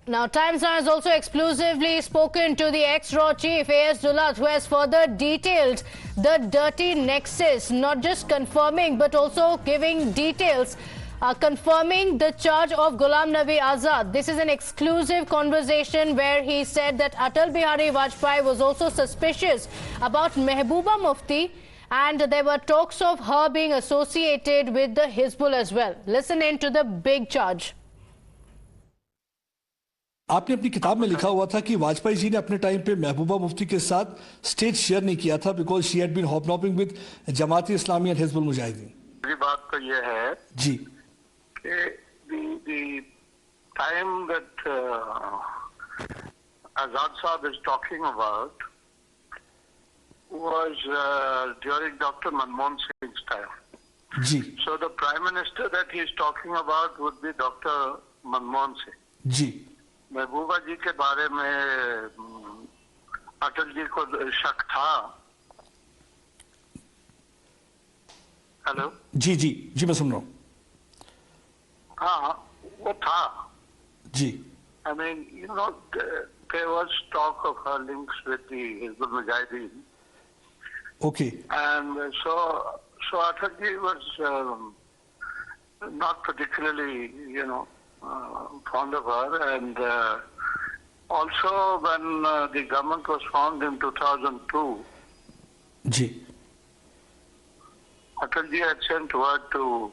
Now, Times Now has also exclusively spoken to the ex-RAW chief, A.S. Dulat, who has further detailed the dirty nexus, not just confirming but also giving details, confirming the charge of Ghulam Nabi Azad. This is an exclusive conversation where he said that Atal Bihari Vajpayee was also suspicious about Mehbooba Mufti, and there were talks of her being associated with the Hizbul as well. Listen in to the big charge. आपने अपनी किताब में लिखा हुआ था कि वाजपेयी जी ने अपने टाइम पे महबूबा मुफ्ती के साथ स्टेज शेयर नहीं किया था because she had been hobnobbing with Jamaat Islami and Hizbul Mujahideen. मेरी बात तो ये है जी कि the time that Azad Saab is talking about was during Dr. Manmohan Singh's time. Ji So the Prime Minister that he is talking about would be Dr. Manmohan Singh. जी महबूबा जी के बारे में अटल जी को शक था। हेलो जी जी जी मैं सुन रहा हूँ। हाँ वो था जी I mean, you know, there was talk of her links with the Hizbul Mujahideen. Okay. And so Atalji was not particularly, fond of her. And also when the government was formed in 2002, Ji. Atalji had sent word to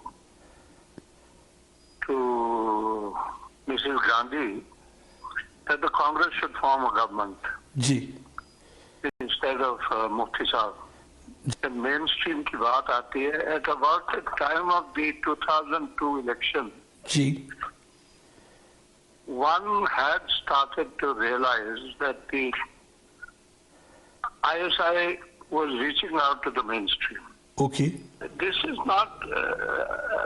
Mrs. Gandhi that the Congress should form a government Ji. instead of Mufti Saab. The mainstream की बात आती है. At about the time of the 2002 election, Ji. one had started to realize that the ISI was reaching out to the mainstream. Okay. This is not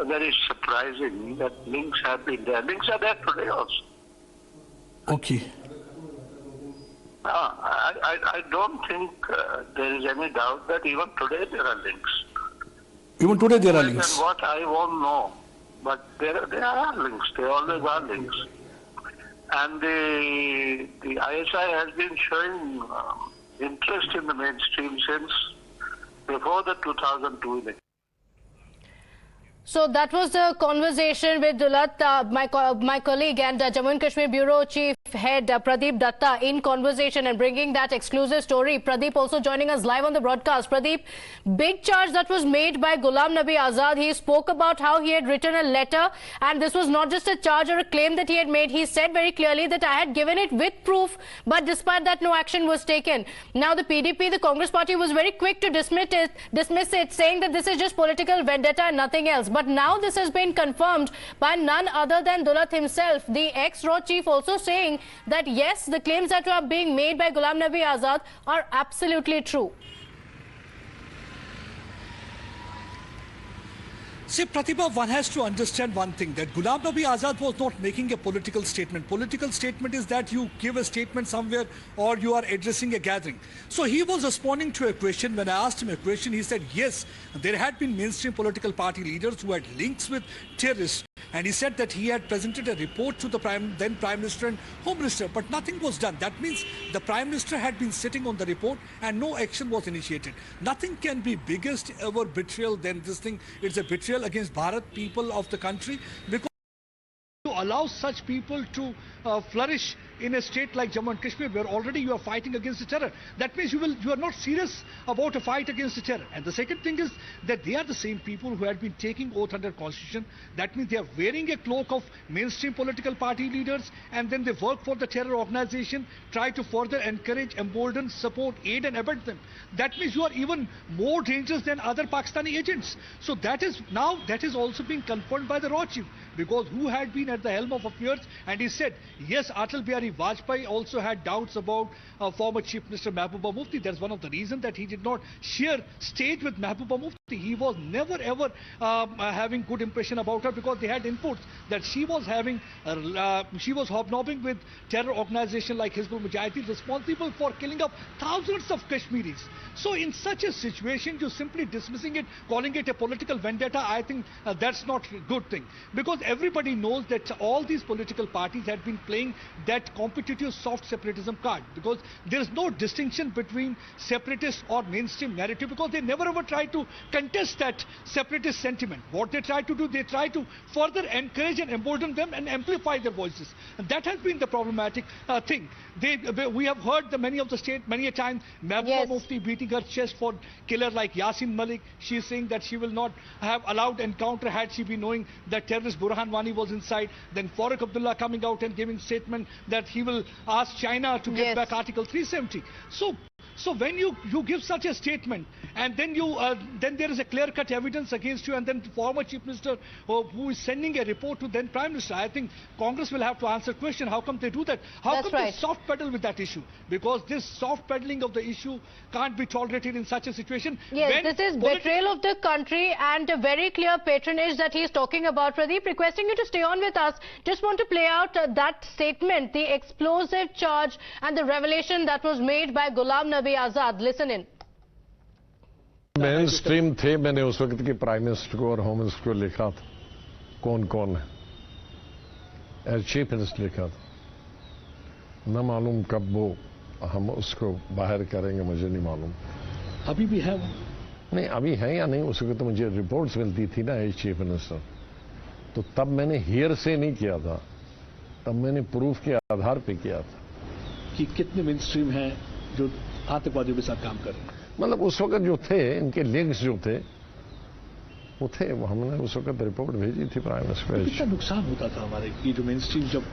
very surprising that links have been there. Links are there today also. Okay. I don't think there is any doubt that even today there are links. Even today there are links. And what I won't know, but there are links. There always are links. And the ISI has been showing interest in the mainstream since before the 2002 election. So that was the conversation with Dulat, my colleague and Jammu and Kashmir Bureau Chief Head Pradeep Datta in conversation and bringing that exclusive story. Pradeep also joining us live on the broadcast. Pradeep, big charge that was made by Ghulam Nabi Azad. He spoke about how he had written a letter, and this was not just a charge or a claim that he had made. He said very clearly that I had given it with proof, but despite that no action was taken. Now the PDP, the Congress party, was very quick to dismiss it, saying that this is just political vendetta and nothing else. But now this has been confirmed by none other than Dulat himself, the ex-RAW chief, also saying that yes, the claims that are being made by Ghulam Nabi Azad are absolutely true. See, Pratibha, one has to understand one thing, that Ghulam Nabi Azad was not making a political statement. Political statement is that you give a statement somewhere or you are addressing a gathering. So he was responding to a question. When I asked him a question, he said, yes, there had been mainstream political party leaders who had links with terrorists. And he said that he had presented a report to the then Prime Minister and Home Minister, but nothing was done. That means the Prime Minister had been sitting on the report and no action was initiated. Nothing can be biggest ever betrayal than this thing. It's a betrayal against Bharat, people of the country, because to allow such people to flourish in a state like Jammu and Kashmir, where already you are fighting against the terror. That means you are not serious about a fight against the terror. And the second thing is that they are the same people who had been taking oath under Constitution. That means they are wearing a cloak of mainstream political party leaders, and then they work for the terror organization, try to further encourage, embolden, support, aid and abet them. That means you are even more dangerous than other Pakistani agents. So that is also being confirmed by the RAW chief, because who had been at the helm of affairs, and he said, yes, Atal Bihari Vajpayee also had doubts about former Chief Minister Mehbooba Mufti. That's one of the reasons that he did not share stage with Mehbooba Mufti. He was never ever having good impression about her, because they had inputs that she was hobnobbing with terror organization like Hizbul Mujahideen, responsible for killing up thousands of Kashmiris. So in such a situation, you simply dismissing it, calling it a political vendetta, I think that's not a good thing. Because because everybody knows that all these political parties had been playing that competitive soft separatism card, because there is no distinction between separatist or mainstream narrative, because they never ever try to contest that separatist sentiment. What they try to do, they try to further encourage and embolden them and amplify their voices, and that has been the problematic thing. We have heard many of the state many a time Mehbooba Mufti beating her chest for killer like Yasin Malik. She is saying that she will not have allowed encounter had she been knowing that terrorist Burhan Wani was inside. Then Farooq Abdullah coming out and giving statement that he will ask China to get back Article 370. So when you give such a statement, and then then there is a clear-cut evidence against you, and then the former Chief Minister who is sending a report to then Prime Minister, I think Congress will have to answer question, how come they do that? How come they soft pedal with that issue? Because this soft pedaling of the issue can't be tolerated in such a situation. Yes, this is betrayal of the country and a very clear patronage that he is talking about. Pradeep, requesting you to stay on with us. Just want to play out that statement, the explosive charge and the revelation that was made by Ghulam Nabi Azad. Listen in. Main stream थे, मैंने उस वक्त के prime minister को और home minister को लिखा था कौन कौन है, एज चीफ मिनिस्टर लिखा था। न मालूम कब वो हम उसको बाहर करेंगे, मुझे नहीं मालूम। अभी भी है नहीं, अभी है या नहीं, उस वक्त तो मुझे रिपोर्ट्स मिलती थी ना एज चीफ मिनिस्टर, तो तब मैंने हियर से नहीं किया था, तब मैंने प्रूफ के आधार पर किया था कि कितने मेन स्ट्रीम हैं जो आतंकवादियों के साथ काम कर रहे हैं। मतलब उस वक्त जो थे, इनके लिंक्स जो थे वो थे, वो हमने उस वक्त रिपोर्ट भेजी थी प्राइम मिनिस्टर को। कितना नुकसान होता था हमारे ये जो मेन स्ट्रीम जब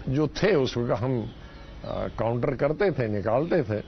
जो थे उस वक्त हम काउंटर करते थे, निकालते थे।